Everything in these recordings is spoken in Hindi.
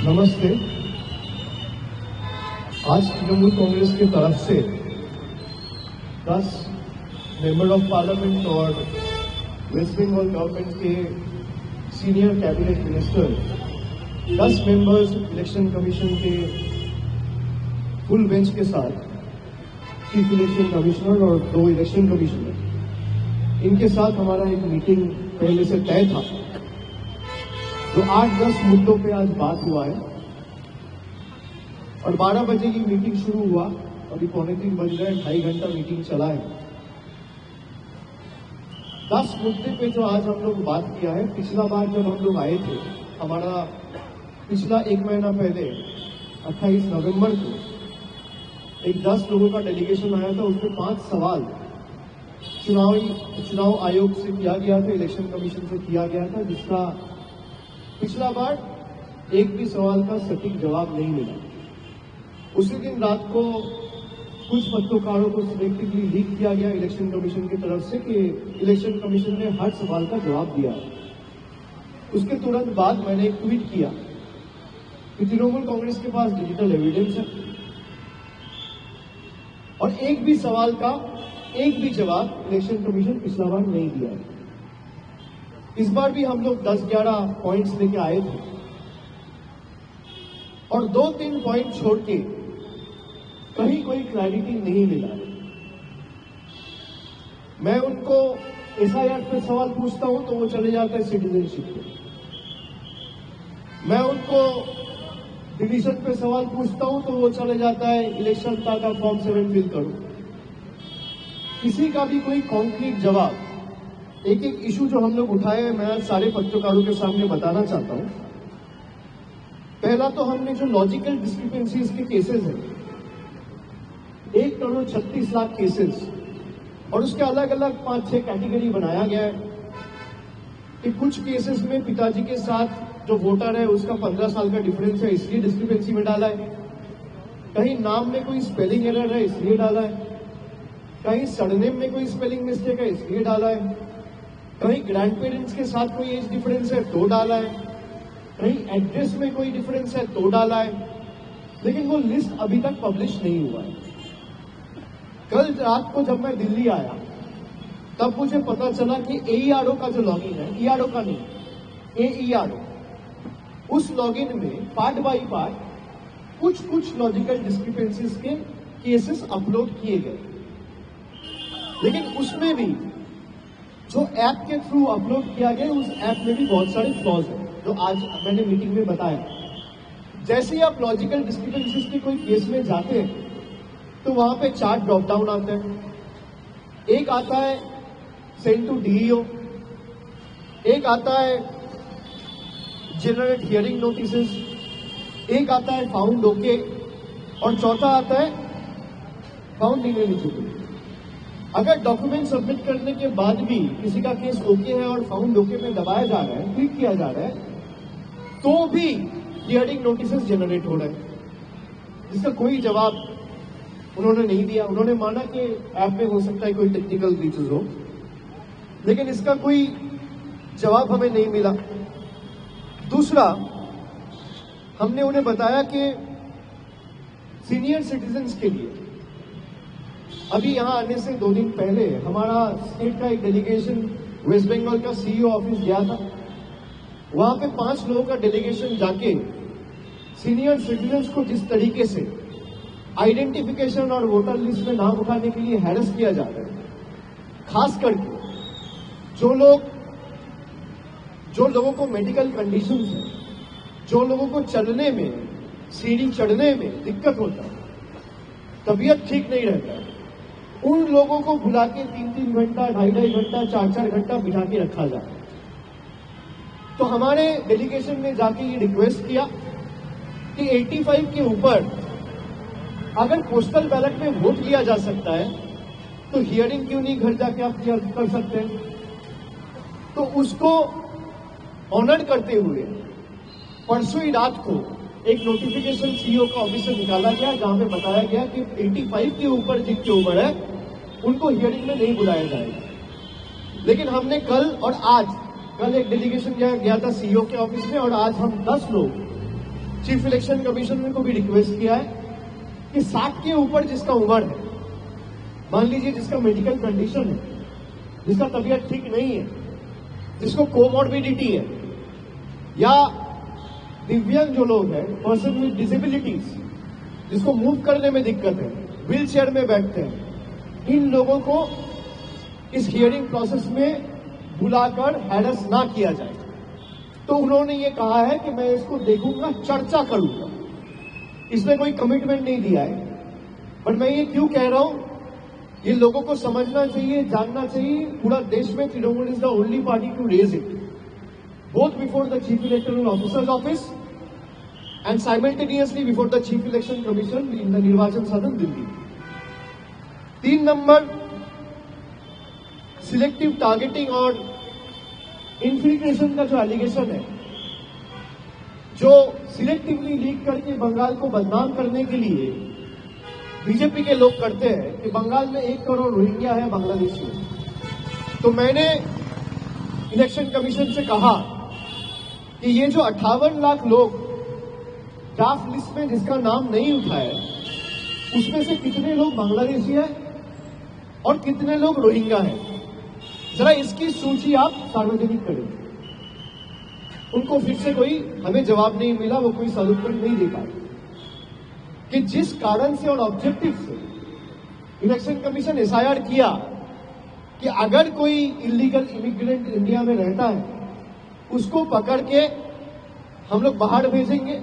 नमस्ते। आज तृणमूल कांग्रेस की तरफ से 10 मेंबर ऑफ पार्लियामेंट और वेस्ट बंगाल गवर्नमेंट के senior cabinet minister, 10 members election commission के फुल बेंच के साथ चीफ इलेक्शन कमिश्नर और 2 इलेक्शन कमिश्नर, इनके साथ हमारा एक मीटिंग पहले से तय था। तो 8-10 मुद्दों पे आज बात हुआ है और 12 बजे की मीटिंग शुरू हुआ। अभी 2:45 बज गए, 2.5 घंटा मीटिंग चला है। 10 मुद्दे पे जो आज हम लोग बात किया है, पिछला बार जब हम लोग आए थे, हमारा पिछला 1 महीना पहले 28 नवंबर को एक 10 लोगों का डेलीगेशन आया था। उसमें 5 सवाल चुनाव आयोग से किया गया था, इलेक्शन कमीशन से किया गया था, जिसका पिछला बार एक भी सवाल का सटीक जवाब नहीं मिला। उसी दिन रात को कुछ पत्रकारों को सिलेक्टिवली लीक किया गया इलेक्शन कमीशन की तरफ से कि इलेक्शन कमीशन ने हर सवाल का जवाब दिया। उसके तुरंत बाद मैंने एक ट्वीट किया कि तृणमूल कांग्रेस के पास डिजिटल एविडेंस है और एक भी सवाल का एक भी जवाब इलेक्शन कमीशन पिछला बार नहीं दिया है। इस बार भी हम लोग 10-11 पॉइंट्स लेके आए थे और 2-3 पॉइंट छोड़ के कहीं कोई क्लैरिटी नहीं मिला। मैं उनको एसआईआर पे सवाल पूछता हूं तो वो चले जाता है सिटीजनशिप पे। मैं उनको डिवीजन पे सवाल पूछता हूं तो वो चले जाता है इलेक्शन का फॉर्म 7 फिल करो। किसी का भी कोई कॉन्क्रीट जवाब, एक एक इशू जो हम लोग उठाए हैं, मैं सारे पत्रकारों के सामने बताना चाहता हूं। पहला तो हमने जो लॉजिकल डिस्क्रिपेंसीज के केसेस हैं, 1 करोड़ 36 लाख केसेस, और उसके अलग अलग 5-6 कैटेगरी बनाया गया है कि कुछ केसेस में पिताजी के साथ जो वोटर है उसका 15 साल का डिफरेंस है, इसलिए डिस्क्रिपेंसी में डाला है। कहीं नाम में कोई स्पेलिंग एरर है, इसलिए डाला है। कहीं सरनेम में कोई स्पेलिंग मिस्टेक है, इसलिए डाला है। कहीं ग्रैंड पेरेंट्स के साथ कोई एज डिफरेंस है तो डाला है। कहीं एड्रेस में कोई डिफरेंस है तो डाला है। लेकिन वो लिस्ट अभी तक पब्लिश नहीं हुआ है। कल रात को जब मैं दिल्ली आया तब मुझे पता चला कि AERO का जो लॉगिन है, ERO का नहीं, AERO, उस लॉगिन में पार्ट बाय पार्ट कुछ लॉजिकल डिस्क्रिपेंसीज के केसेस अपलोड किए गए। लेकिन उसमें भी जो ऐप के थ्रू अपलोड किया गया, उस ऐप में भी बहुत सारे फ्लॉज हैं, जो आज मैंने मीटिंग में बताया। जैसे ही आप लॉजिकल डिस्क्रिपेंसीज के कोई केस में जाते हैं तो वहां पे 4 ड्रॉप डाउन आते हैं। एक आता है सेंड टू DEO, एक आता है जनरेट हियरिंग नोटिसेस, एक आता है फाउंड ओके, और चौथा आता है फाउंड इनएलिजिबल। अगर डॉक्यूमेंट सबमिट करने के बाद भी किसी का केस ओके है और फाउंड ओके में दबाया जा रहा है, क्लिक किया जा रहा है, तो भी हियरिंग नोटिसेस जनरेट हो रहे हैं, जिसका कोई जवाब उन्होंने नहीं दिया। उन्होंने माना कि ऐप में हो सकता है कोई टेक्निकल ग्लिचेस हो, लेकिन इसका कोई जवाब हमें नहीं मिला। दूसरा, हमने उन्हें बताया कि सीनियर सिटीजन्स के लिए अभी यहां आने से 2 दिन पहले हमारा स्टेट का एक डेलीगेशन वेस्ट बंगाल का CEO ऑफिस गया था। वहां पे 5 लोगों का डेलीगेशन जाके सीनियर सिटीजन्स को जिस तरीके से आइडेंटिफिकेशन और वोटर लिस्ट में नाम उठाने के लिए हैरेस किया जा रहा है, खास करके जो लोगों को मेडिकल कंडीशंस है, जो लोगों को चलने में, सीढ़ी चढ़ने में दिक्कत होता है, तबीयत ठीक नहीं रहता है, उन लोगों को बुला के 3-3 घंटा, 2.5 घंटा, 4-4 घंटा बिठा के रखा जाए। तो हमारे डेलीगेशन ने जाके ये रिक्वेस्ट किया कि 85 के ऊपर अगर पोस्टल बैलेट में वोट लिया जा सकता है तो हियरिंग क्यों नहीं घर जाके आप कर सकते हैं। तो उसको ऑनर करते हुए परसों ही रात को एक नोटिफिकेशन CEO का ऑफिस से निकाला गया, जहां पे बताया गया कि 85 के ऊपर जिनकी उम्र है उनको हियरिंग में नहीं बुलाया जाएगा। लेकिन हमने कल और आज, कल एक डेलीगेशन गया था CEO के ऑफिस में, और आज हम 10 लोग चीफ इलेक्शन कमिश्नर को भी रिक्वेस्ट किया है कि 60 के ऊपर जिसका उम्र है, मान लीजिए जिसका मेडिकल कंडीशन है, जिसका तबीयत ठीक नहीं है, जिसको कोमॉर्बिडिटी है, या दिव्यांग जो लोग हैं, पर्सन विद डिसेबिलिटीज, जिसको मूव करने में दिक्कत है, व्हील चेयर में बैठते हैं, इन लोगों को इस हियरिंग प्रोसेस में बुलाकर हैरेस ना किया जाए। तो उन्होंने ये कहा है कि मैं इसको देखूंगा, चर्चा करूंगा। इसमें कोई कमिटमेंट नहीं दिया है, बट मैं ये क्यों कह रहा हूं, ये लोगों को समझना चाहिए, जानना चाहिए। पूरा देश में Trinamool is the only party to raise it, both before the chief electoral officers office and simultaneously before the chief election commission in the Nirvachan Sadan Delhi. 3 number, selective targeting और इन्फिल्ट्रेशन का जो एलिगेशन है, जो सिलेक्टिवली लीक करके बंगाल को बदनाम करने के लिए बीजेपी के लोग करते हैं कि बंगाल में 1 करोड़ रोहिंग्या है, बांग्लादेशी है। तो मैंने इलेक्शन कमीशन से कहा कि ये जो 58 लाख लोग ड्राफ्ट लिस्ट में जिसका नाम नहीं उठा है, उसमें से कितने लोग बांग्लादेशी है और कितने लोग रोहिंग्या है, जरा इसकी सूची आप सार्वजनिक करें। उनको फिर से कोई हमें जवाब नहीं मिला, वो कोई सदुत्तर नहीं दे पाए कि जिस कारण से और ऑब्जेक्टिव से इलेक्शन कमीशन एसआईआर किया कि अगर कोई इलीगल इमिग्रेंट इंडिया में रहता है, उसको पकड़ के हम लोग बाहर भेजेंगे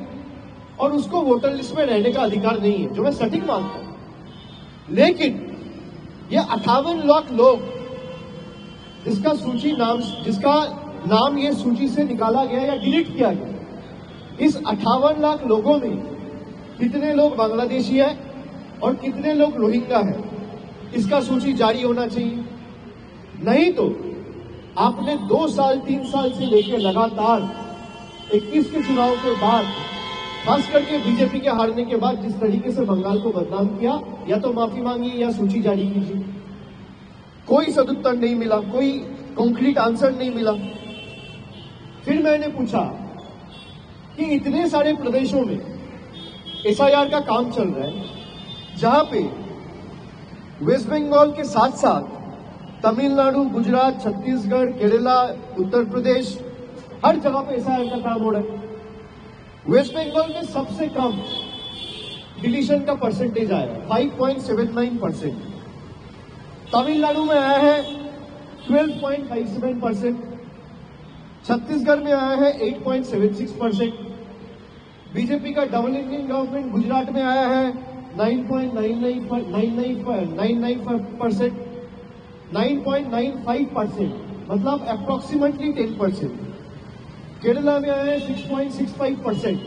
और उसको वोटर लिस्ट में रहने का अधिकार नहीं है, जो मैं सटीक मानता हूं। लेकिन ये 58 लाख लोग जिसका नाम ये सूची से निकाला गया या डिलीट किया गया, इस 58 लाख लोगों में कितने लोग बांग्लादेशी है और कितने लोग रोहिंग्या है, इसका सूची जारी होना चाहिए। नहीं तो आपने 2 साल 3 साल से लेकर लगातार 21 के चुनाव के बाद, खास करके बीजेपी के हारने के बाद, जिस तरीके से बंगाल को बदनाम किया, या तो माफी मांगी या सूची जारी कीजिए। कोई सदुत्तर नहीं मिला, कोई कॉन्क्रीट आंसर नहीं मिला। फिर मैंने पूछा कि इतने सारे प्रदेशों में एसआईआर का काम चल रहा है, जहां पे वेस्ट बंगाल के साथ साथ तमिलनाडु, गुजरात, छत्तीसगढ़, केरला, उत्तर प्रदेश, हर जगह पे एसआईआर का काम हो रहा है। वेस्ट बंगाल में सबसे कम डिलीशन का परसेंटेज आया है, 5.79%। तमिलनाडु में आया है 12.57%, छत्तीसगढ़ में आया है 8.76%, बीजेपी का डबल इंजन गवर्नमेंट गुजरात में आया है 9.99%, 9.95%, मतलब अप्रोक्सीमेटली 10%। केरला में आया है 6.65%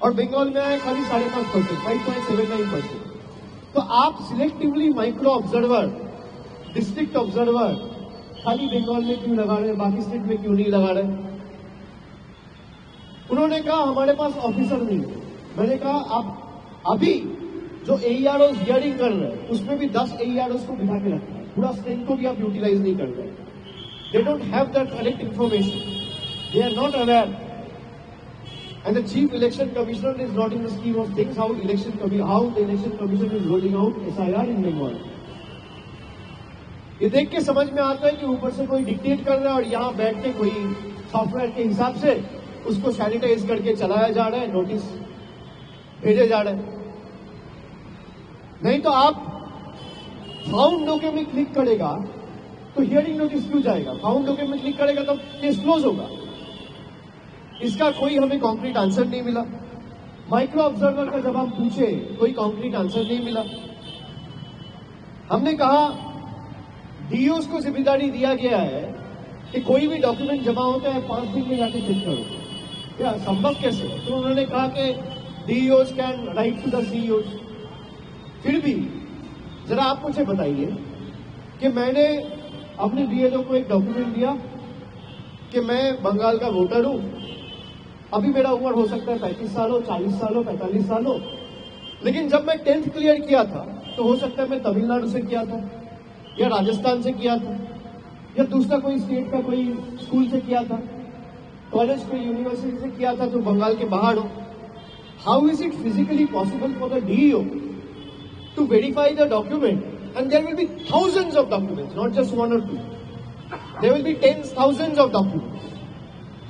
और बंगाल में आया है खाली 5.5%, 5.79%। तो आप selectively micro observer, district observer खाली बंगाल में क्यों लगा रहे हैं, बाकी स्टेट में क्यों नहीं लगा रहे? उन्होंने कहा हमारे पास ऑफिसर नहीं है। मैंने कहा आप अभी जो एईआरओ हियरिंग कर रहे हैं, उसमें भी 10 एईआरओ को बिठा के रखना है, पूरा स्ट्रेंथ को भी आप यूटिलाइज नहीं कर रहे। They don't have the correct information, they are not aware, and the chief election commissioner is not in the scheme of things how the election commission is rolling out SIR in Bengal. ये देख के समझ में आता है कि ऊपर से कोई डिक्टेट कर रहा है और यहाँ बैठ के कोई सॉफ्टवेयर के हिसाब से उसको सैनिटाइज करके चलाया जा रहा है, नोटिस भेजे जा रहे हैं। नहीं तो आप फाउंड डॉक्यूमेंट में क्लिक करेगा तो हियरिंग नोटिस क्यों जाएगा? फाउंड डॉक्यूमेंट में क्लिक करेगा तो केस क्लोज होगा। इसका कोई हमें कॉन्क्रीट आंसर नहीं मिला। माइक्रो ऑब्जर्वर का जब हम पूछे, कोई कॉन्क्रीट आंसर नहीं मिला। हमने कहा डीओस को जिम्मेदारी दिया गया है कि कोई भी डॉक्यूमेंट जमा होता है 5 दिन में जाके चेक करो, क्या संभव कैसे? तो उन्होंने कहा कि DEOs can write to the CEO. फिर भी जरा आप मुझे बताइए कि मैंने अपने डीएलओ को एक डॉक्यूमेंट दिया कि मैं बंगाल का वोटर हूं, अभी मेरा उम्र हो सकता है 35 साल हो, 40 साल हो, 45 साल हो, लेकिन जब मैं 10th क्लियर किया था तो हो सकता है मैं तमिलनाडु से किया था या राजस्थान से किया था या दूसरा कोई स्टेट का कोई स्कूल से किया था। कॉलेज पे यूनिवर्सिटी से किया था तो बंगाल के बाहर हो. How is it physically possible for the DEO to verify the document? And there will be thousands of documents, not just one और two. There will be tens thousands of documents.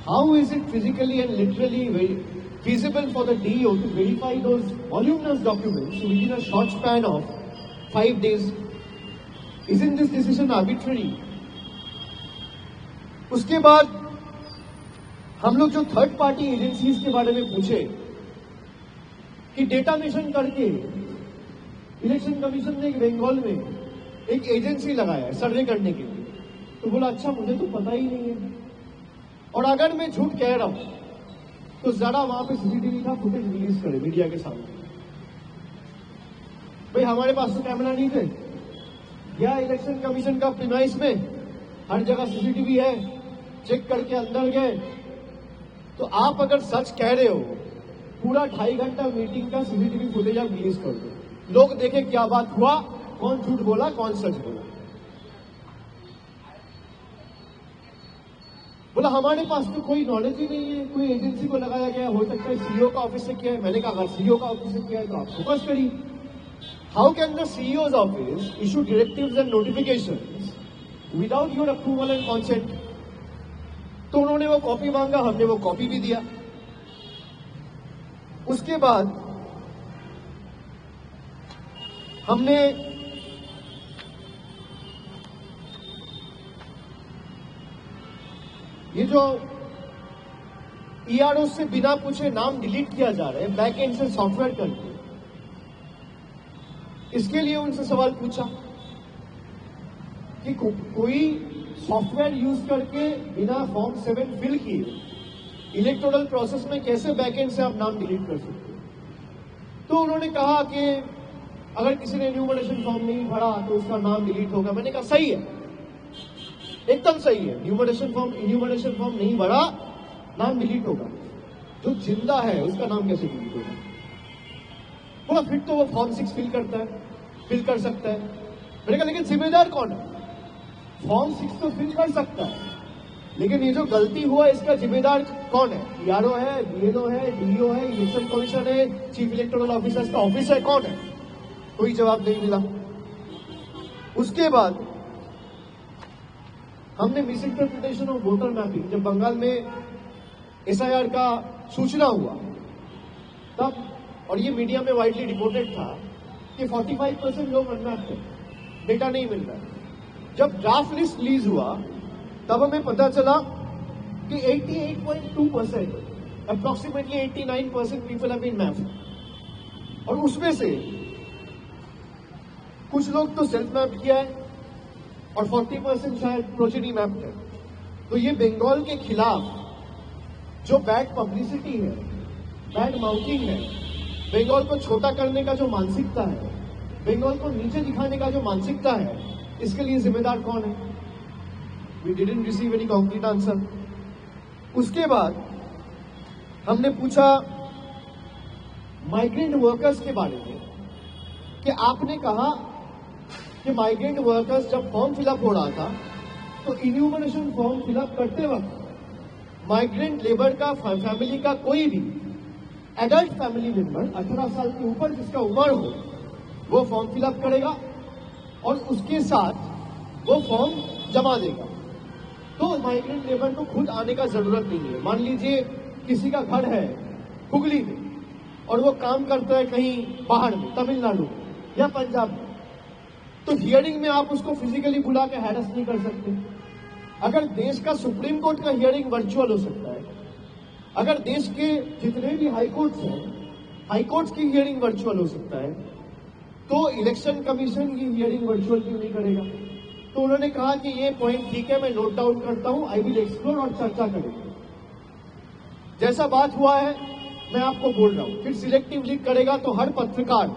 How is it physically and literally feasible for the DEO to verify those voluminous documents within a short span of 5 days? Isn't this decision arbitrary? उसके बाद हम लोग जो थर्ड पार्टी एजेंसीज के बारे में पूछे कि डेटा मिशन करके इलेक्शन कमीशन ने बंगाल में एक एजेंसी लगाया है सर्वे करने के लिए. तो बोला अच्छा मुझे तो पता ही नहीं है. और अगर मैं झूठ कह रहा हूं तो जरा वहां पे सीसीटीवी का फुटेज रिलीज करे मीडिया के सामने. भाई हमारे पास तो कैमरा नहीं थे. या इलेक्शन कमीशन का प्रीमाइस में हर जगह सीसीटीवी है, चेक करके अंदर गए. तो आप अगर सच कह रहे हो पूरा 2.5 घंटा मीटिंग का सीसीटीवी फुटेज आप रिलीज कर दो, लोग देखे क्या बात हुआ, कौन झूठ बोला कौन सच बोला. बोला हमारे पास तो कोई नॉलेज ही नहीं है, कोई एजेंसी को लगाया गया, हो सकता है सीईओ का ऑफिस से किया है. मैंने कहा अगर सीईओ का ऑफिस से किया है तो आप फोकस करिए. How can the CEOs office issue directives and notifications without your approval and consent? तो उन्होंने वो कॉपी मांगा, हमने वो कॉपी भी दिया. उसके बाद हमने ये जो ईआरओ से बिना पूछे नाम डिलीट किया जा रहा है बैक एंड से सॉफ्टवेयर करके, इसके लिए उनसे सवाल पूछा कि कोई सॉफ्टवेयर यूज करके बिना फॉर्म 7 फिल किए इलेक्टोरल प्रोसेस में कैसे बैक एंड से आप नाम डिलीट कर सकते. तो उन्होंने कहा कि अगर किसी ने एन्यूमरेशन फॉर्म नहीं भरा तो उसका नाम डिलीट होगा. मैंने कहा सही है, एकदम सही है. एन्यूमरेशन फॉर्म नहीं भरा, नाम डिलीट होगा. जो जिंदा है उसका नाम कैसे डिलीट होगा? बोला फिर तो वो फॉर्म 6 फिल कर सकता है. मैंने कहा लेकिन जिम्मेदार कौन है? फॉर्म 6 तो फिल कर सकता है, लेकिन ये जो गलती हुआ इसका जिम्मेदार कौन है? ईआरओ है, बीएलओ है, डीईओ है, इलेक्शन कमीशन है, चीफ इलेक्टोरल ऑफिसर का ऑफिस है, कौन है? कोई जवाब नहीं मिला. उसके बाद हमने miss interpretation of voter mapping, जब बंगाल में एसआईआर का सूचना हुआ तब, और ये मीडिया में वाइडली रिपोर्टेड था कि 45% लोग अनमैप्ड थे, डेटा नहीं मिल रहा. जब ड्राफ्ट लिस्ट रिलीज हुआ तब हमें पता चला कि 88.2%, approximately 89% people have been mapped. और उसमें से कुछ लोग तो सेल्फ मैप किया है और 40% शायद प्रोजेनी मैप्ड है. तो ये बंगाल के खिलाफ जो बैड पब्लिसिटी है, बैड माउथिंग है, बंगाल को छोटा करने का जो मानसिकता है, बंगाल को नीचे दिखाने का जो मानसिकता है, इसके लिए जिम्मेदार कौन है? We didn't receive any concrete answer. उसके बाद हमने पूछा माइग्रेंट वर्कर्स के बारे में कि आपने कहा कि माइग्रेंट वर्कर्स जब फॉर्म फिलअप हो रहा था तो इन्यूमरेशन फॉर्म फिलअप करते वक्त माइग्रेंट लेबर का फैमिली का कोई भी एडल्ट फैमिली मेंबर 18 साल के ऊपर जिसका उम्र हो वो फॉर्म फिलअप करेगा और उसके साथ वो फॉर्म जमा देगा. तो माइग्रेंट लेबर को खुद आने का जरूरत नहीं है. मान लीजिए किसी का घर है हुगली में और वो काम करता है कहीं बाहर में, तमिलनाडु या पंजाब में, तो हियरिंग में आप उसको फिजिकली बुला के हैरेस नहीं कर सकते. अगर देश का सुप्रीम कोर्ट का हियरिंग वर्चुअल हो सकता है, अगर देश के जितने भी हाई कोर्ट्स हैं, हाई कोर्ट्स की हियरिंग वर्चुअल हो सकता है, तो इलेक्शन कमीशन की हियरिंग वर्चुअल क्यों नहीं करेगा? तो उन्होंने कहा कि ये पॉइंट ठीक है, मैं नोट डाउन करता हूं, आई विल एक्सप्लोर और चर्चा करेंगे. जैसा बात हुआ है मैं आपको बोल रहा हूं. फिर सिलेक्टिव लीक करेगा तो हर पत्रकार,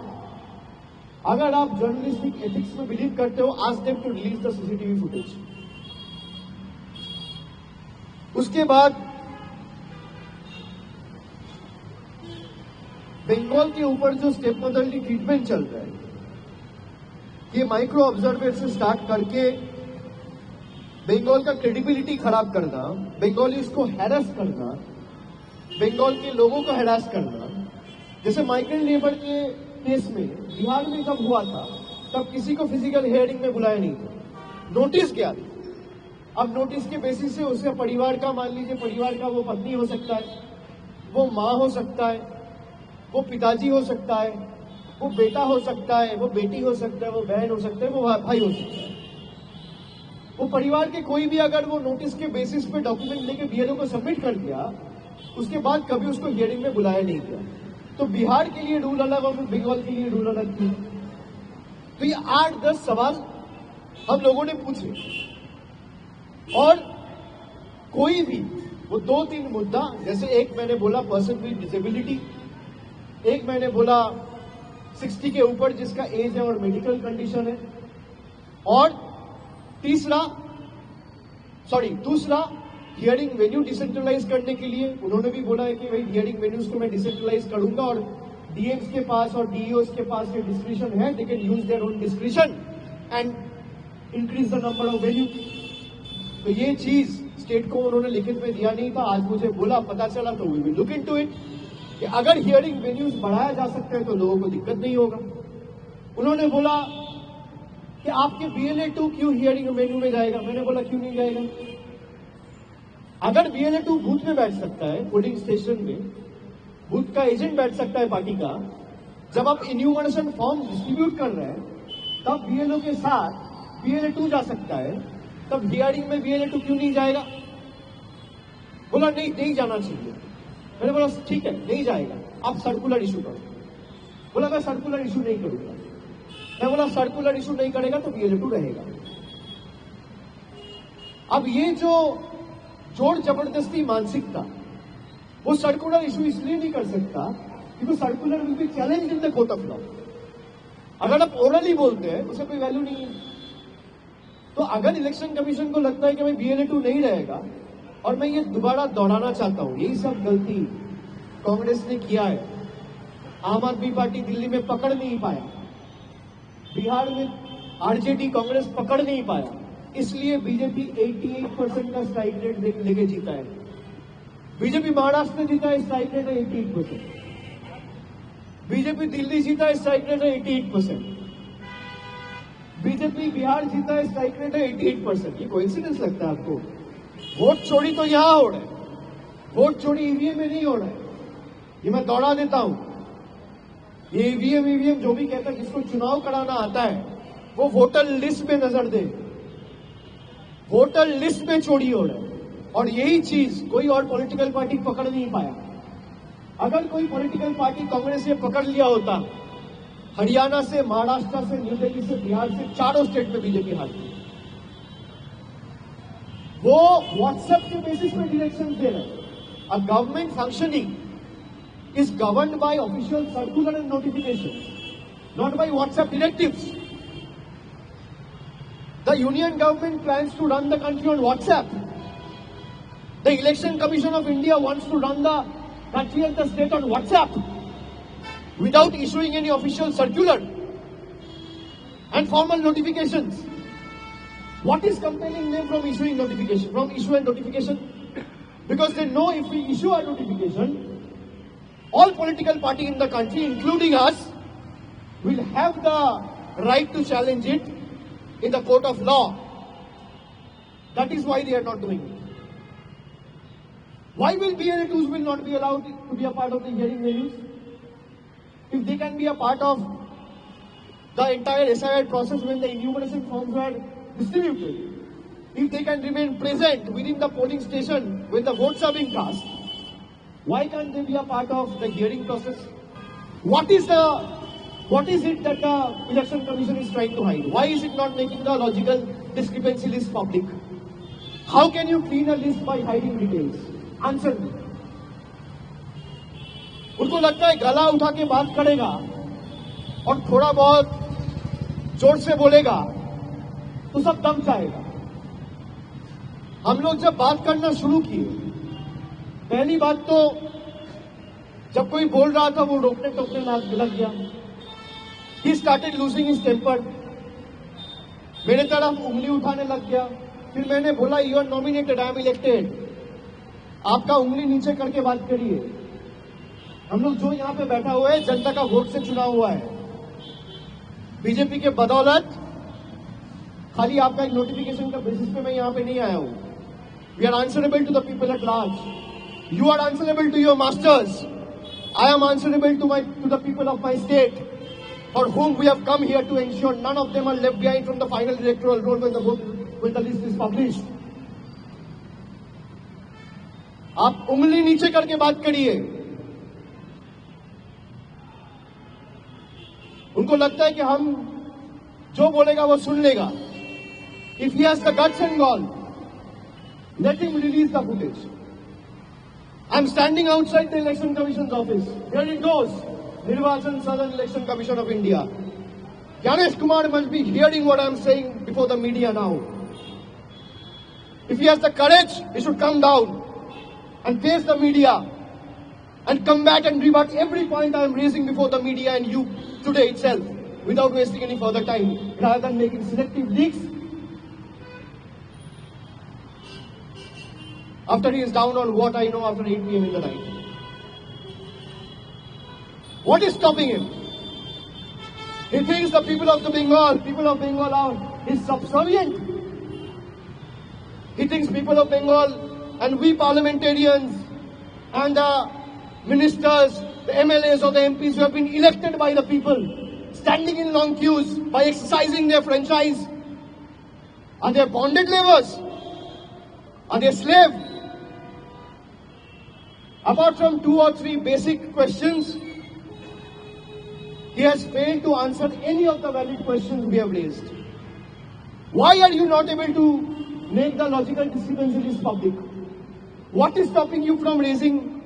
अगर आप जर्नलिस्टिक एथिक्स में बिलीव करते हो, ask them to release the CCTV footage. उसके बाद बंगाल के ऊपर जो स्टेप मदरली ट्रीटमेंट चल रहा है, ये माइक्रो ऑब्जर्वर से स्टार्ट करके बंगाल का क्रेडिबिलिटी खराब करना, बंगालीज को हैरेस करना, बंगाल के लोगों को हैरेस करना। जैसे माइग्रेंट लेबर के केस में बिहार में जब हुआ था तब किसी को फिजिकल हियरिंग में बुलाया नहीं था, नोटिस किया था। अब नोटिस के बेसिस से उसके परिवार का, मान लीजिए परिवार का वो पत्नी हो सकता है, वो माँ हो सकता है, वो पिताजी हो सकता है, वो बेटा हो सकता है, वो बेटी हो सकता है, वो बहन हो सकता है, वो भाई हो सकता है। वो परिवार के कोई भी अगर वो नोटिस के बेसिस पे डॉक्यूमेंट लेके बीएलओ को सबमिट कर दिया, उसके बाद कभी उसको हियरिंग में बुलाया नहीं गया। तो बिहार के लिए रूल अलग और बंगाल के लिए रूल अलग क्यों? तो ये 8-10 सवाल हम लोगों ने पूछे और कोई भी वो 2-3 मुद्दा, जैसे एक मैंने बोला पर्सन विद डिसेबिलिटी, एक मैंने बोला 60 के ऊपर जिसका एज है और मेडिकल कंडीशन है, और दूसरा हियरिंग वेन्यू डिसेंट्रलाइज करने के लिए उन्होंने भी बोला है कि भाई हियरिंग वेन्यूज को मैं डिसेंट्रलाइज करूंगा और डीएम्स के पास और डीईओस के पास ये डिस्क्रिशन है, they can use their own discretion and increase the number of venue. तो ये चीज स्टेट को उन्होंने लिखित में दिया नहीं था, आज मुझे बोला, पता चला, तो we will look into it कि अगर हियरिंग वेन्यूज बढ़ाया जा सकता है तो लोगों को दिक्कत नहीं होगा। उन्होंने बोला कि आपके BLA-2 क्यों हियरिंग वेन्यू में जाएगा? मैंने बोला क्यों नहीं जाएगा? अगर BLA-2 बूथ में बैठ सकता है, पोलिंग स्टेशन में बूथ का एजेंट बैठ सकता है पार्टी का, जब आप इन्यूमरेशन फॉर्म डिस्ट्रीब्यूट कर रहे हैं तब BLO के साथ BLA-2 जा सकता है, तब हियरिंग में BLA-2 क्यों नहीं जाएगा? बोला नहीं जाना चाहिए। मैंने बोला ठीक है, नहीं जाएगा, आप सर्कुलर इशू करो। बोला मैं सर्कुलर इशू नहीं करूंगा। मैं बोला सर्कुलर इशू नहीं करेगा तो BLA-2 रहेगा। अब ये जो जोर जबरदस्ती मानसिकता, वो सर्कुलर इशू इसलिए नहीं कर सकता क्योंकि circular will be challenge in the court of law. अगर आप ओरली बोलते हैं उसे कोई वैल्यू नहीं है। तो अगर इलेक्शन कमीशन को लगता है कि भाई BLA-2 नहीं रहेगा, और मैं ये दोबारा दोहराना चाहता हूं, यही सब गलती कांग्रेस ने किया है। आम आदमी पार्टी दिल्ली में पकड़ नहीं पाया, बिहार में आरजेडी कांग्रेस पकड़ नहीं पाया, इसलिए बीजेपी 88% का स्ट्राइक रेट लेके जीता है। बीजेपी महाराष्ट्र में जीता है, स्ट्राइक रेट है 88%। बीजेपी दिल्ली जीता है, स्ट्राइक रेट है 88%। बीजेपी बिहार जीता है, स्ट्राइक रेट है 88%। ये कोइंसिडेंस लगता है आपको? वोट चोरी तो यहां हो रहा है, वोट चोरी ईवीएम में नहीं हो रहा है। ये मैं दोहरा देता हूं, ये ईवीएम जो भी कहता है, जिसको चुनाव कराना आता है वो वोटर लिस्ट में नजर दे, वोटर लिस्ट में चोरी हो रहा है। और यही चीज कोई और पॉलिटिकल पार्टी पकड़ नहीं पाया। अगर कोई पॉलिटिकल पार्टी कांग्रेस ने पकड़ लिया होता, हरियाणा से, महाराष्ट्र से, न्यू दिल्ली से, बिहार से, चारों स्टेट में बीजेपी हारती। वो व्हाट्सएप के बेसिस पे डायरेक्शन दे रहे हैं। A government functioning is governed by official circular and notifications, not by WhatsApp directives. The union government plans to run the country on WhatsApp. The Election Commission of India wants to run the country and the state on WhatsApp without issuing any official circular and formal notifications. What is compelling them from issue and notification? Because they know if we issue a notification, all political party in the country, including us, will have the right to challenge it in the court of law. That is why they are not doing it. Why will BLA-2s will not be allowed to be a part of the hearing venues? If they can be a part of the entire SIR process when the enumeration forms were distributed, if they can remain present within the polling station when the votes are being cast, why can't they be a part of the hearing process? What is it that the Election Commission is trying to hide? Why is it not making the logical discrepancy list public? How can you clean a list by hiding details? Answer me. उनको लगता है गला उठा के बात करेगा और थोड़ा बहुत जोर से बोलेगा तो सब दम जाएगा। हम लोग जब बात करना शुरू किए, पहली बात तो जब कोई बोल रहा था वो रोकने टोकने लग गया। He started losing his temper. मेरे तरफ उंगली उठाने लग गया, फिर मैंने बोला you are nominated, I am elected. आपका उंगली नीचे करके बात करिए। हम लोग जो यहाँ पे बैठा हुआ है जनता का वोट से चुना हुआ है। बीजेपी के बदौलत खाली आपका एक नोटिफिकेशन का बेसिस पे मैं यहाँ पे नहीं आया हूँ। We are answerable to the people at large. You are answerable to your masters. I am answerable to the people of my state, for whom we have come here to ensure none of them are left behind from the final electoral roll when the list is published. आप उंगली नीचे करके बात करिए। उनको लगता है कि हम जो बोलेगा वो सुन लेगा। If he has the guts and gall, let him release the footage. I'm standing outside the Election Commission's office. Here it goes. Nirvachan Southern Election Commission of India. Ganesh Kumar must be hearing what I'm saying before the media now. If he has the courage, he should come down and face the media and come back and rebut every point I'm raising before the media and you today itself without wasting any further time, rather than making selective leaks. After he is down on what I know after 8 p.m. in the night. What is stopping him? He thinks the people of Bengal are his subservient. He thinks people of Bengal and we parliamentarians and the ministers, the MLAs or the MPs who have been elected by the people, standing in long queues by exercising their franchise, are they bonded laborers? Are they slaves? Apart from 2 or 3 basic questions, he has failed to answer any of the valid questions we have raised. Why are you not able to make the logical discrepancies public? What is stopping you from issuing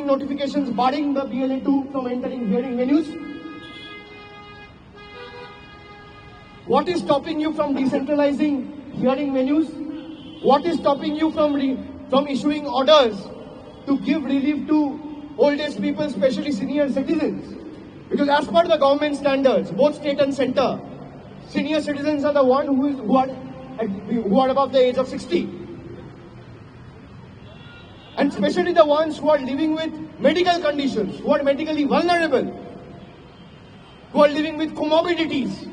notifications barring the BLA2 from entering hearing venues? What is stopping you from decentralizing hearing venues? What is stopping you from issuing orders to give relief to old age people, especially senior citizens? Because as per the government standards, both state and center, senior citizens are the ones who are above the age of 60. And especially the ones who are living with medical conditions, who are medically vulnerable, who are living with comorbidities,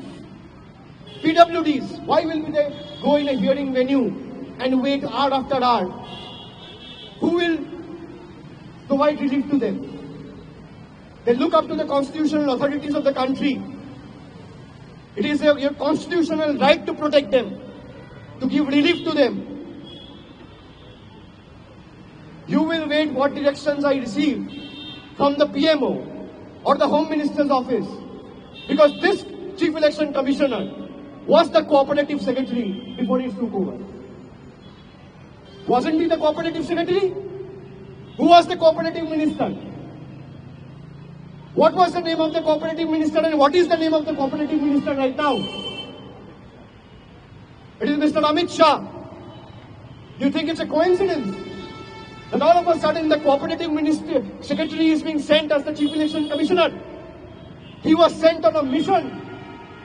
PWDs. Why will they go in a hearing venue and wait hour after hour? Who will provide relief to them? They look up to the constitutional authorities of the country. It is your constitutional right to protect them, to give relief to them. You will wait what directions I receive from the PMO or the Home Minister's office, because this Chief Election Commissioner was the cooperative secretary before he took over. Wasn't he the cooperative secretary? Who was the cooperative minister? What was the name of the cooperative minister and what is the name of the cooperative minister right now? It is Mr. Amit Shah. Do you think it's a coincidence that all of a sudden the cooperative minister secretary is being sent as the Chief Election Commissioner? He was sent on a mission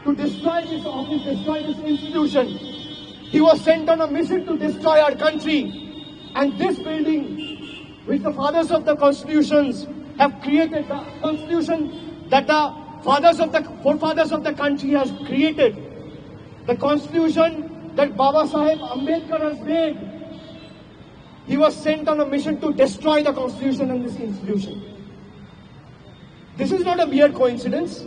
to destroy this office, destroy this institution. He was sent on a mission to destroy our country. And this building, which the fathers of the constitutions have created, the constitution that the forefathers of the country has created, the constitution that Baba Saheb Ambedkar has made, he was sent on a mission to destroy the constitution and this institution. This is not a mere coincidence.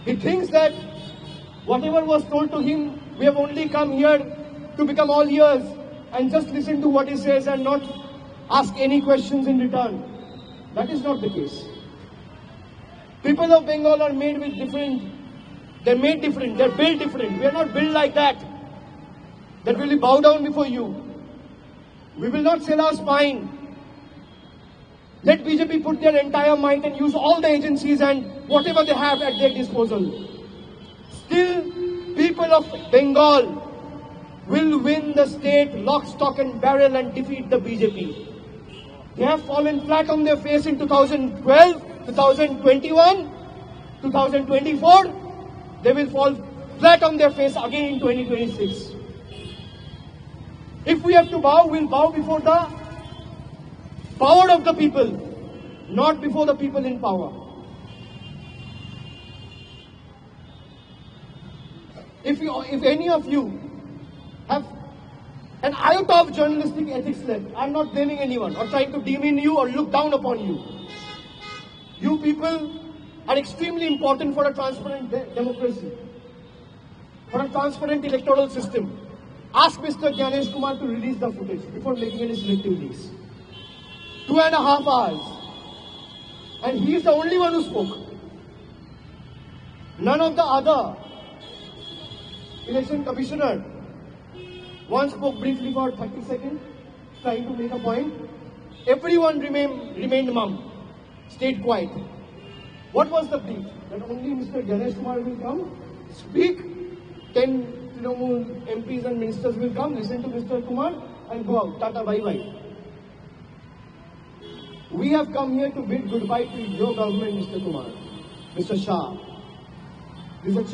He thinks that whatever was told to him, we have only come here to become all ears and just listen to what he says and not ask any questions in return. That is not the case. People of Bengal are made with different, they're made different, they're built different. We are not built like that. That will bow down before you. We will not sell our spine. Let BJP put their entire might and use all the agencies and whatever they have at their disposal. Still, people of Bengal will win the state lock, stock and barrel and defeat the BJP. They have fallen flat on their face in 2012, 2021, 2024. they will fall flat on their face again in 2026. If we have to bow, we'll bow before the power of the people, not before the people in power. If any of you have an iota of journalistic ethics left, I'm not blaming anyone or trying to demean you or look down upon you. You people are extremely important for a transparent democracy, for a transparent electoral system. Ask Mr. Gyanesh Kumar to release the footage before making any selective leaks. 2.5 hours. And he is the only one who spoke. None of the other election commissioner one spoke briefly for 30 seconds, trying to make a point. Everyone remained mum, stayed quiet. What was the brief? That only Mr. Gyanesh Kumar will come, speak, 10 MPs and ministers will come, listen to Mr. Kumar and go out. Tata, bye-bye. We have come here to bid goodbye to your government, Mr. Kumar, Mr. Shah. This is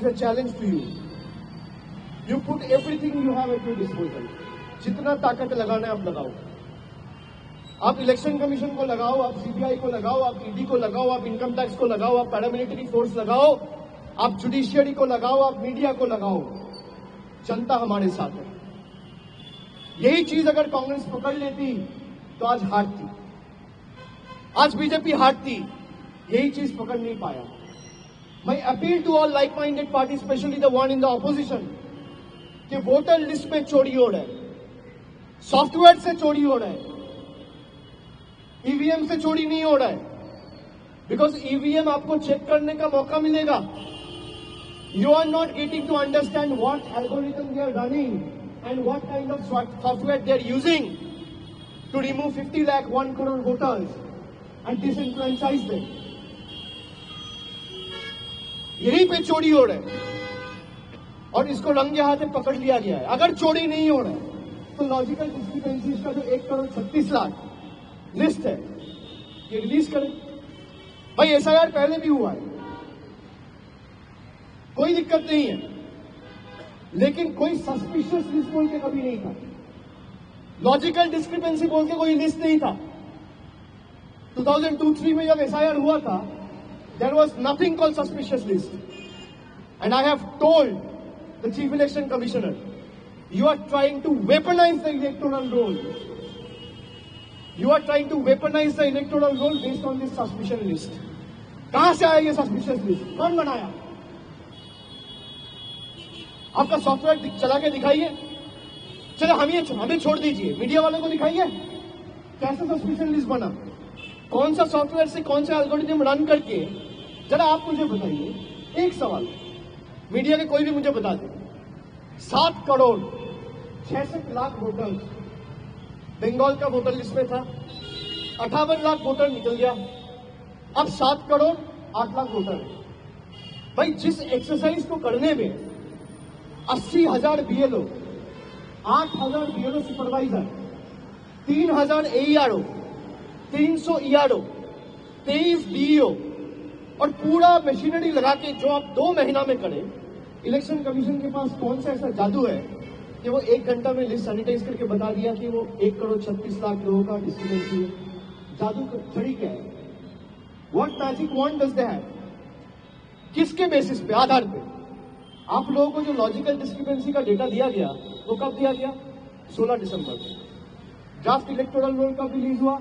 a challenge to you. You put everything you have at your disposal. जितना ताकत लगाना है आप लगाओ. आप इलेक्शन कमीशन को लगाओ, आप सीबीआई को लगाओ, आप ईडी को लगाओ, आप इनकम टैक्स को लगाओ, आप पैरामिलिट्री फोर्स लगाओ, आप जुडिशियरी को लगाओ, आप मीडिया को लगाओ. जनता हमारे साथ है. यही चीज अगर कांग्रेस पकड़ लेती तो आज हारती. आज बीजेपी हारती. यही चीज पकड़ नहीं पाया. My appeal to all like-minded parties, especially the one in the opposition, कि वोटर लिस्ट में चोरी हो रहा है, सॉफ्टवेयर से चोरी हो रहा है, ईवीएम से चोरी नहीं हो रहा है. बिकॉज ईवीएम आपको चेक करने का मौका मिलेगा. You are not getting to understand what algorithm they are running and what kind of software they are using to remove 50 lakh 1 crore voters and disenfranchise them. यहीं पे चोरी हो रहा है और इसको रंगे हाथ पकड़ लिया गया है. अगर चोरी नहीं हो रहा है तो लॉजिकल डिस्क्रिपेंसीज का जो 1 करोड़ 36 लाख लिस्ट है ये रिलीज करें. भाई एसआईआर पहले भी हुआ है, कोई दिक्कत नहीं है, लेकिन कोई सस्पिशियस लिस्ट बोल के कभी नहीं था. लॉजिकल डिस्क्रिपेंसी बोल के कोई लिस्ट नहीं था. 2002-03 में जब एसआईआर हुआ था, there was nothing called suspicious list. And I have told the Chief Election Commissioner, you are trying to weaponize the electoral roll. You are trying to weaponize the electoral roll based on this suspicion list. कहां से आया ये suspicious list? कौन बनाया? आपका सॉफ्टवेयर चला के दिखाइए. चलो हमें छोड़ दीजिए, मीडिया वालों को दिखाइए कैसे सस्पिशियस लिस्ट बना, कौन सा सॉफ्टवेयर से कौन सा एल्गोरिथम रन करके. जरा आप मुझे बताइए. एक सवाल मीडिया के कोई भी मुझे बता दे. 7 करोड़ 66 लाख वोटर्स बंगाल का वोटर लिस्ट में था. 58 लाख वोटर निकल गया. अब 7 करोड़ 8 लाख वोटर है. भाई जिस एक्सरसाइज को करने में 80,000 BLO, 8,000 BLO supervisor, 3,000 AERO, 300 ERO, 23 DEO और पूरा मशीनरी लगा के जो आप 2 महीना में करें, इलेक्शन कमीशन के पास कौन सा ऐसा जादू है कि वो 1 घंटा में लिस्ट सैनिटाइज करके बता दिया कि वो 1 करोड़ 36 लाख लोगों का डिस्ट्रीब्यूशन है. जादू छड़ी क्या है? What magic wand does they have? किसके बेसिस पे, आधार पे? आप लोगों को जो लॉजिकल डिस्क्रिपेंसी का डेटा दिया गया वो कब दिया गया? 16 दिसंबर. ड्राफ्ट इलेक्टोरल रोल कब रिलीज हुआ?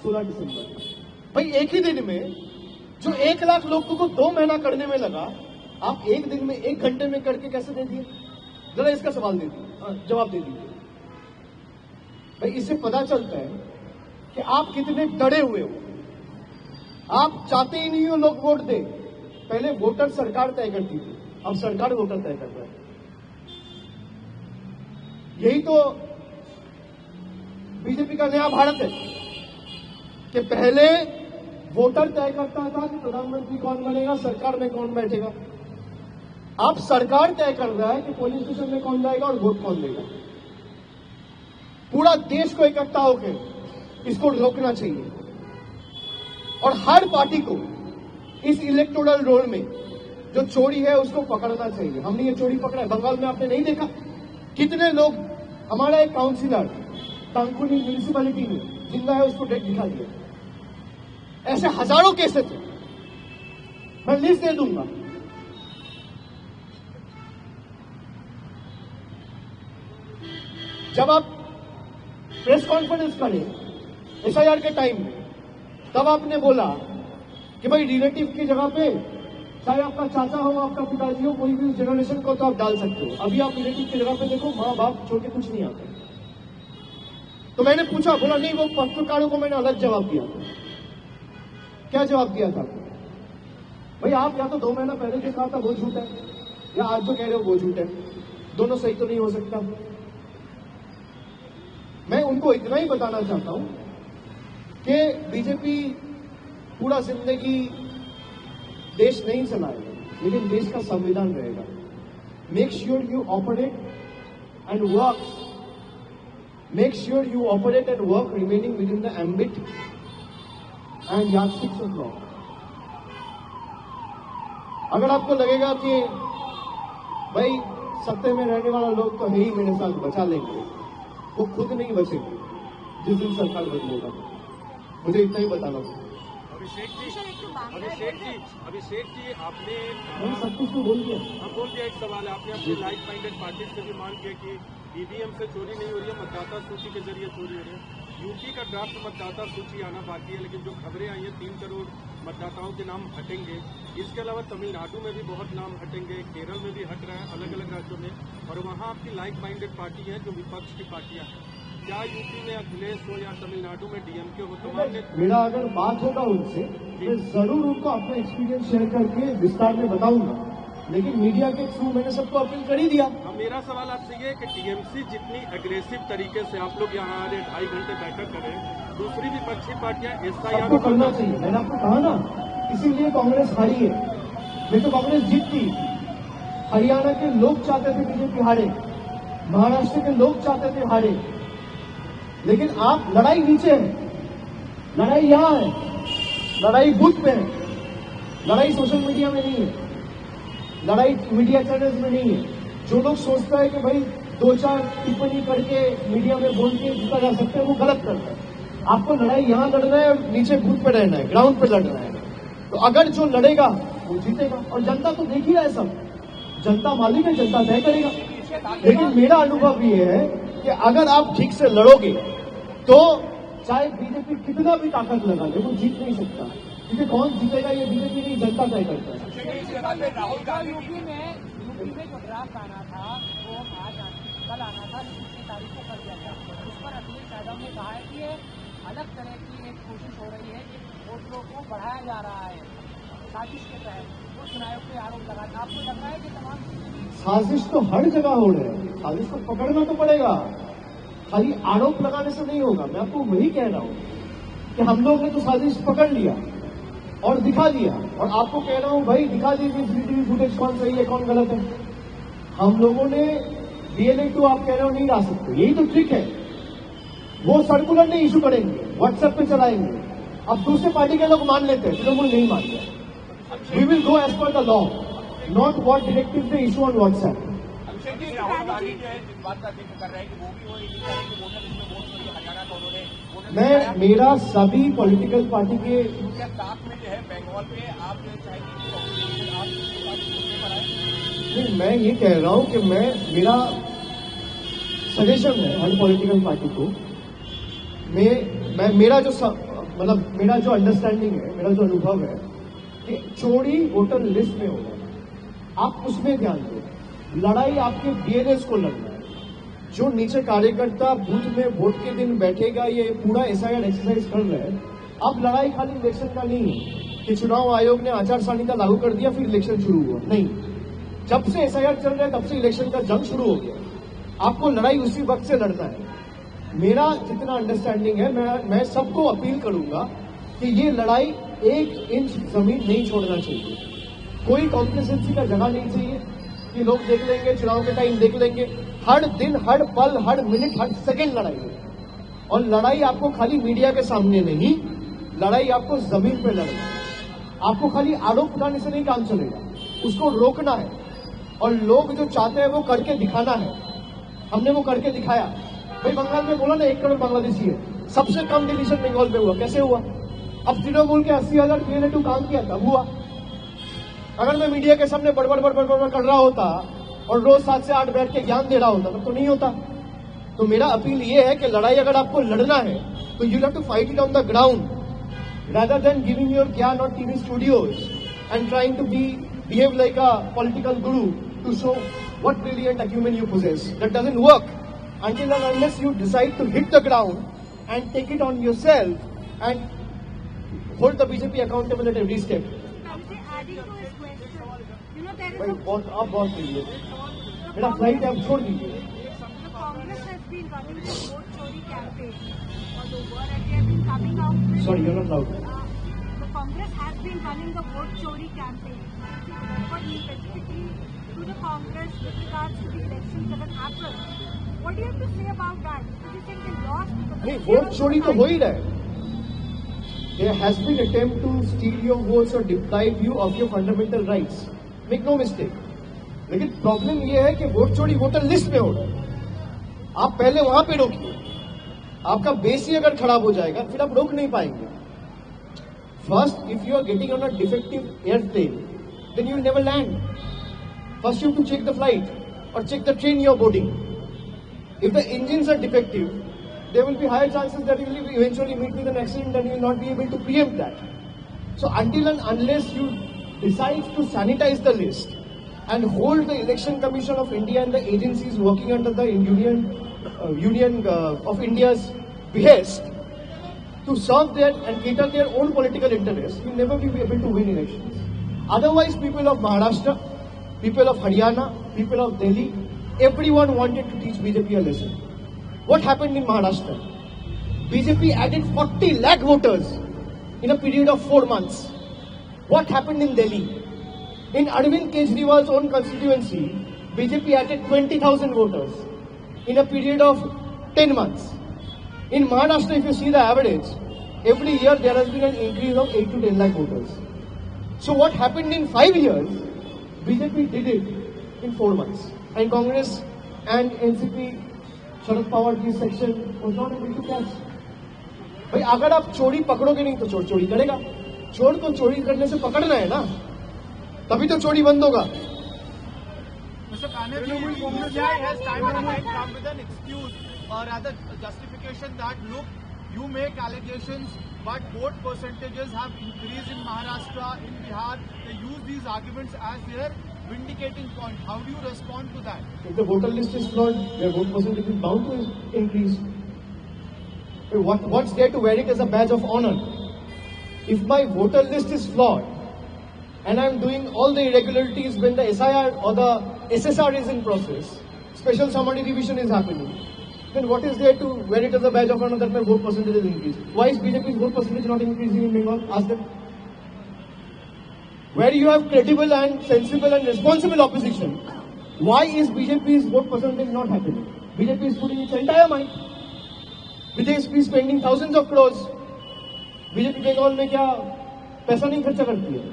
16 दिसंबर. भाई एक ही दिन में जो 1 लाख लोगों को 2 महीना करने में लगा, आप एक दिन में 1 घंटे में करके कैसे दे दिए? जरा इसका सवाल दे दीजिए, जवाब दे दीजिए. भाई इससे पता चलता है कि आप कितने डरे हुए हो. आप चाहते ही नहीं हो लोग वोट दे. पहले वोटर सरकार तय करती थी, अब सरकार वोटर तय कर रहा है. यही तो बीजेपी का नया भारत है कि पहले वोटर तय करता था कि प्रधानमंत्री कौन बनेगा, सरकार में कौन बैठेगा. अब सरकार तय कर रहा है कि पोलिंग स्टेशन में कौन जाएगा और वोट कौन देगा. पूरा देश को इकट्ठा होकर इसको रोकना चाहिए और हर पार्टी को इस इलेक्टोरल रोल में जो चोरी है उसको पकड़ना चाहिए। हमने ये चोरी पकड़ा है। बंगाल में आपने नहीं देखा कितने लोग, हमारा एक काउंसिलर तांकुनी म्यूनिसिपैलिटी में जिंदा है, उसको डेट दिखा दिया। ऐसे हजारों केसेस थे, मैं लिस्ट दे दूंगा। जब आप प्रेस कॉन्फ्रेंस करें एसआईआर के टाइम में, तब आपने बोला कि भाई रिलेटिव की जगह पे चाहे आपका चाचा हो, आपका पिताजी हो, कोई भी जनरेशन को तो आप डाल सकते हो। अभी आप रिलेटिव की जगह पे देखो, माँ बाप छोड़ के कुछ नहीं आते। तो मैंने पूछा, बोला नहीं, वो पत्रकारों को मैंने अलग जवाब दिया था। क्या जवाब दिया था? भाई आप या तो 2 महीना पहले जो कहा था वो झूठ है, या आज जो कह रहे हो वो झूठ है। दोनों सही तो नहीं हो सकता। मैं उनको इतना ही बताना चाहता हूं कि बीजेपी पूरा जिंदगी देश नहीं चलाएगा, लेकिन देश का संविधान रहेगा। Make sure you operate and work, make sure you operate and work remaining within the ambit and yardsticks of law. अगर आपको लगेगा कि भाई सत्ते में रहने वाला लोग तो है ही, मेरे साथ बचा लेंगे, वो खुद नहीं बचेंगे जिस दिन सरकार बदलेगा। मुझे इतना ही बताना था। अभिषेक जी आपने सब कुछ तो बोल दिया। हम बोल दिया। एक सवाल है, आपने अपने लाइक माइंडेड पार्टी से भी मांग किया कि ईवीएम से चोरी नहीं हो रही है, मतदाता सूची के जरिए चोरी हो रही है। यूपी का ड्राफ्ट मतदाता सूची आना बाकी है, लेकिन जो खबरें आई हैं 3 करोड़ मतदाताओं के नाम हटेंगे। इसके अलावा तमिलनाडु में भी बहुत नाम हटेंगे, केरल में भी हट रहा है, अलग अलग राज्यों में। और वहाँ आपकी लाइक माइंडेड पार्टी है जो विपक्ष की पार्टियां हैं। क्या यूपी में अखिलेश हो या तमिलनाडु में डीएमके हो, तमाम ने मेरा अगर बात होगा उनसे, मैं जरूर उनको अपना एक्सपीरियंस शेयर करके विस्तार में बताऊंगा, लेकिन मीडिया के थ्रू मैंने सबको अपील कर ही दिया। अब मेरा सवाल आपसे ये है कि टीएमसी जितनी एग्रेसिव तरीके से आप लोग यहाँ आ रहे 2.5 घंटे बैठक करें, दूसरी विपक्षी पार्टियां सबको करना चाहिए। मैंने आपको कहा ना, इसीलिए कांग्रेस हारी है। नहीं तो कांग्रेस जीतती। हरियाणा के लोग चाहते थे बीजेपी हारे, महाराष्ट्र के लोग चाहते थे हारे, लेकिन आप लड़ाई नीचे है, लड़ाई यहां है, लड़ाई बूथ पे है, लड़ाई सोशल मीडिया में नहीं है, लड़ाई मीडिया चैनल्स में नहीं है। जो लोग सोचता है कि भाई 2-4 टिप्पणी करके मीडिया में बोल के जीता जा सकता है, वो गलत करता है। आपको लड़ाई यहां लड़ना है और नीचे बूथ पे रहना है, ग्राउंड पे लड़ना है। तो अगर जो लड़ेगा वो जीतेगा। और जनता तो देख ही रहा है सब, जनता मालिक है, जनता तय करेगा। लेकिन मेरा अनुभव ये है कि अगर आप ठीक से लड़ोगे तो चाहे बीजेपी कितना भी ताकत लगा ले, वो जीत नहीं सकता। क्योंकि कौन जीतेगा ये बीजेपी नहीं, जनता तय करता है। राहुल गांधी यूपी में जो ड्राफ्ट आना था वो कल आना था, 23 तारीख को कर दिया गया। उस पर अखिलेश यादव ने कहा है कि ये अलग तरह की एक कोशिश हो रही है कि वोटरों को बढ़ाया जा रहा है साजिश के तहत। वो चुनाव पे आरोप लगा था। आपको लग रहा है कि तमाम साजिश तो हर जगह हो रहे हैं, साजिश को पकड़ना तो पड़ेगा, खाली आरोप लगाने से नहीं होगा। मैं आपको वही कह रहा हूं कि हम लोग ने तो साजिश पकड़ लिया और दिखा दिया, और आपको कह रहा हूं भाई दिखा दीजिए सीसीटीवी फुटेज कौन सही है कौन गलत है। हम लोगों ने डीएलए 2 आप कह रहे हो नहीं ला सकते, यही तो ट्रिक है। वो सर्कुलर नहीं इशू करेंगे, व्हाट्सएप पे चलाएंगे। अब दूसरे पार्टी के लोग मान लेते हैं, तृणमूल नहीं मानते। We will go as per the law, not what directive they issue on WhatsApp. Rahul Gandhi जो है जिस बात का जिक्र कर रहे हैं कि वो भी नहीं कह रहे कि वोटर इसमें वोट करिए, हरियाणा का उन्होंने मेरा सभी पॉलिटिकल पार्टी के साथ में जो है बंगाल पे आप जो चाहेंगे नहीं, मैं ये कह रहा हूं कि मेरा सजेशन है हर पॉलिटिकल पार्टी को। मेरा जो मतलब मेरा जो अंडरस्टैंडिंग है, मेरा जो अनुभव है कि चोरी वोटर लिस्ट में होगा, आप उसमें ध्यान दें। लड़ाई आपके डीएनएस को लड़ना है। जो नीचे कार्यकर्ता बूथ में वोट के दिन बैठेगा, ये पूरा एसआईआर एक्सरसाइज कर रहे हैं। अब लड़ाई खाली इलेक्शन का नहीं है कि चुनाव आयोग ने आचार संहिता लागू कर दिया फिर इलेक्शन शुरू हुआ, नहीं। जब से एसआईआर चल रहा है तब से इलेक्शन का जंग शुरू हो गया। आपको लड़ाई उसी वक्त से लड़ना है। मेरा जितना अंडरस्टैंडिंग है, मैं सबको अपील करूंगा कि ये लड़ाई 1 इंच जमीन नहीं छोड़ना चाहिए। कोई कॉम्प्लेसेंसी का जगह नहीं चाहिए कि लोग देख लेंगे, चुनाव के टाइम देख लेंगे। हर दिन, हर पल, हर मिनट, हर सेकंड लड़ाई है। और लड़ाई आपको खाली मीडिया के सामने नहीं, लड़ाई आपको जमीन पे लड़ना है। आपको खाली आरोप लगाने से नहीं काम चलेगा। उसको रोकना है, और लोग जो चाहते हैं वो करके दिखाना है। हमने वो करके दिखाया। भाई बंगाल में बोला ना 1 करोड़ बांग्लादेशी है, सबसे कम डिलीशन बंगाल में हुआ। कैसे हुआ? अब तृणमूल के 80,000 क्रिएटिव काम किया तब हुआ। अगर मैं मीडिया के सामने बड़बड़ कर रहा होता और रोज 7 से 8 बैठ के ज्ञान दे रहा होता तब तो नहीं होता। तो मेरा अपील ये है कि लड़ाई अगर आपको लड़ना है तो you have to fight it on the ground rather than giving your gyan on TV studios and trying to behave like a political guru to show what brilliant acumen you possess. That doesn't work until and unless you decide to hit the ground and take it on yourself and hold the BJP accountable at every step. Adding to his question, you know, there is भाई a आप बहुत कीजिए, मेरा फ्लाइट आप छोड़ दीजिए। the Congress has been running the vote chori campaign all over, and they have been coming out with. Sorry, you're not loud. The Congress has been running the vote chori campaign, but specifically to the Congress with regards to the elections that have happened. What do you have to say about that? Because you think they lost because नहीं, वोट चोरी तो हो ही रहा है। There has been attempt to steal your votes or deprive you of your fundamental rights. Make no mistake. लेकिन प्रॉब्लम ये है कि वोट चोरी वोटर लिस्ट में हो रहा है। आप पहले वहां पे रोकिए। आपका बेस ही अगर खराब हो जाएगा फिर आप रोक नहीं पाएंगे। First, if you are getting on a defective airplane, then you will never land. First you have to check the flight और check the train you are boarding. If the engines are defective, there will be higher chances that you will eventually meet with an accident and you will not be able to preempt that. So until and unless you decide to sanitize the list and hold the Election Commission of India and the agencies working under the Union of India's behest to serve their and cater their own political interests, you will never be able to win elections. Otherwise, people of Maharashtra, people of Haryana, people of Delhi, everyone wanted to teach BJP a lesson. What happened in Maharashtra? BJP added 40 lakh voters in a period of 4 months. What happened in Delhi? In Arvind Kejriwal's own constituency, BJP added 20,000 voters in a period of 10 months. In Maharashtra, if you see the average, every year there has been an increase of 8 to 10 lakh voters. So what happened in 5 years? BJP did it in 4 months. And Congress and NCP, Sharad Pawar की section was not able to catch. भाई अगर आप चोरी पकड़ोगे नहीं तो चोर चोरी करेगा। चोर को चोरी करने से पकड़ना है ना, तभी तो चोरी बंद होगा। Mr. Banerjee, UPI has time and again come with an excuse or rather justification that look, you make allegations, but vote percentages have increased in Maharashtra, in Bihar. They use these arguments as their vindicating point. How do you respond to that? If the voter list is flawed, their vote percentage is bound to increase. What's there to wear it as a badge of honor? If my voter list is flawed and I'm doing all the irregularities when the SIR or the SSR is in process, special summary revision is happening, then what is there to wear it as a badge of honor that my vote percentage is increased? Why is BJP's vote percentage not increasing in Bengal? Ask them. Where you have credible and sensible and responsible opposition, why is BJP's vote percentage not happening? BJP is putting its entire might. BJP is spending thousands of crores. BJP Bengal में क्या पैसा नहीं खर्चा करती है?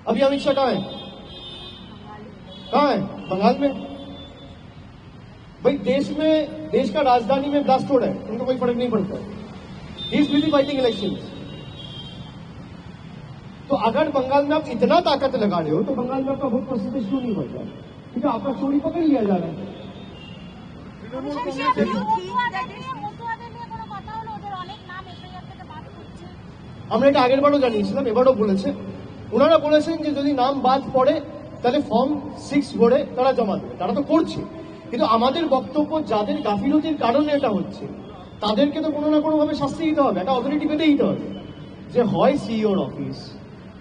अभी अमित शाह कहाँ है? कहाँ है? बंगाल में। भाई देश का राजधानी में ब्लास्ट हो रहा है, उनको कोई फर्क नहीं पड़ता। He is busy fighting elections. तो अगर बंगाल में आप इतना ताकत लगा रहे हो तो बंगाल में आपका वोट परसेंटेज क्यों नहीं बढ़ता? क्योंकि आपका चोरी पकड़ लिया जा रहा है। আমরা এটা আগের বারও জানিয়েছিলাম, এবারও বলেছে, ওনারা বলেছেন যে যদি নাম বাদ পড়ে তাহলে ফর্ম 6 ভরে তারা জমা দেবে। তারা তো করছে, কিন্তু আমাদের বক্তব্য যাদের গাফিলতির কারণে এটা হচ্ছে তাদেরকে তো কোনো না কোনো ভাবে শাস্তি দিতে হবে, একটা অথরিটি পেতে দিতে হবে, যে হয় সিইওর অফিস,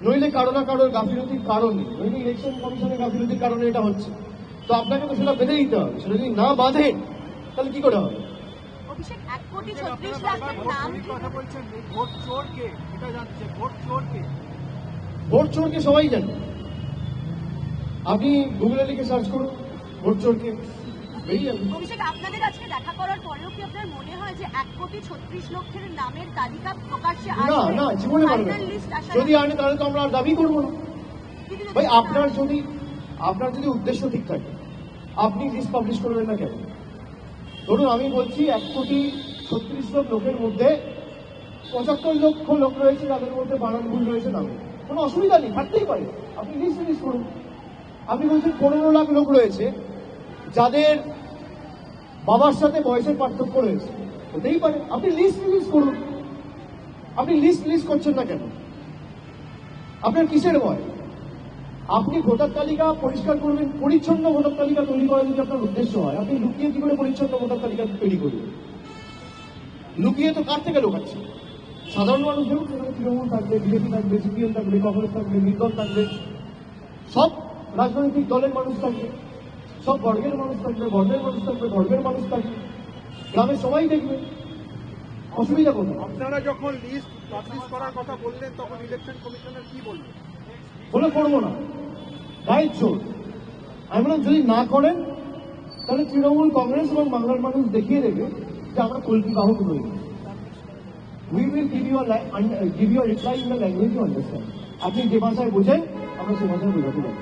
নইলে কারো না কারোর গাফিলতির কারণে, নইলে ইলেকশন কমিশনের গাফিলতির কারণে এটা হচ্ছে। তো আপনাকে তো সেটা বেঁধে দিতে হবে। সেটা যদি না বাঁধেন তাহলে কি করে হবে? অভিষেক 1 কোটি 36 লাখের নাম কথা বলছেন ভোট চোরকে, এটা যাচ্ছে ভোট চোরকে। ভোট চোরকে সবাই জানে, আপনি গুগলে লিখে সার্চ করুন ভোট চোরকে, বেরিয়ে যাবে। অভিষেক, আপনাদের আজকে দেখা করার পরেও কি আপনার মনে হয় যে 1 কোটি 36 লক্ষের নামের তালিকা প্রকাশ্যে না আসবে? না, জীবনে পারবে ফাইনাল না। লিস্ট আসার যদি আনে তাহলে তো আমরা আর দাবি করবো না। কিন্তু ভাই আপনার যদি উদ্দেশ্য ঠিক থাকে আপনি লিস্ট পাবলিশ করবেন না কেন? ধরুন আমি বলছি 1,36,00,000 লোকের মধ্যে 75 লক্ষ লোক রয়েছে যাদের মধ্যে বানান ভুল রয়েছে নামে, কোনো অসুবিধা নেই, থাকতেই পারে, আপনি লিস্ট রিলিজ করুন। আপনি বলছেন 15 লাখ লোক রয়েছে যাদের বাবার সাথে বয়সের পার্থক্য রয়েছে, হতেই পারে, আপনি লিস্ট রিলিজ করুন। আপনি লিস্ট রিলিজ করছেন না কেন? আপনার কিসের ভয়? আপনি ভোটার তালিকা পরিষ্কার করবেন, পরিচ্ছন্ন ভোটার তালিকা তৈরি করা যদি আপনার উদ্দেশ্য হয়, আপনি লুকিয়ে কি করে পরিচ্ছন্ন ভোটার তালিকা তৈরি করবেন? লুকিয়ে তো কার থেকে লোকাচ্ছে? সাধারণ মানুষ দেখুন, সেখানে তৃণমূল থাকবে, বিজেপি থাকবে, সিপিএম থাকবে, কংগ্রেস থাকবে, নির্দল থাকবে, সব রাজনৈতিক দলের মানুষ থাকবে, সব বর্গের মানুষ থাকবে, বর্ণের মানুষ থাকবে, ধর্মের মানুষ থাকবে, গ্রামের সবাই দেখবে, অসুবিধা কোথায়? আপনারা যখন লিস্ট পাবলিশ করার কথা বললেন তখন ইলেকশন কমিশনার কি বললেন? বলে করবো না, গায়ের জোর। আমি বললাম যদি না করেন তাহলে তৃণমূল কংগ্রেস এবং বাংলার মানুষ দেখিয়ে দেবে যে আমরা কল্পি বাহক নই। We will give you a reply in the language you understand. আপনি যে ভাষায় বোঝেন আমরা সে ভাষায় বোঝাতে পারি।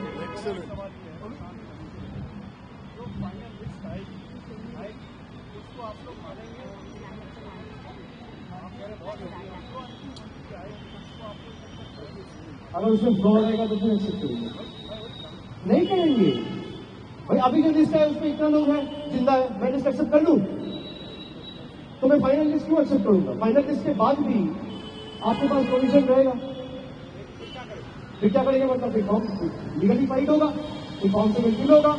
अगर उसमें फ्रॉड आएगा तो फिर एक्सेप्ट करेंगे? नहीं करेंगे भाई। अभी जो लिस्ट है उसमें इतना लोग हैं जिंदा है, मैं लिस्ट एक्सेप्ट कर लूं तो मैं फाइनल लिस्ट क्यों एक्सेप्ट करूंगा? फाइनल लिस्ट के बाद भी आपके पास प्रोविजन रहेगा, फिर क्या करेंगे? मतलब फॉर्म लीगली फाइट होगा, फॉर्म से बिल्कुल होगा,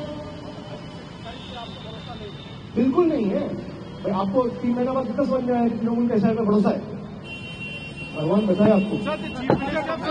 बिल्कुल नहीं है भाई। आपको 3 महीना बाद कितना समझ में आया कि तृणमूल कैसा है, भरोसा है? भगवान बताए आपको।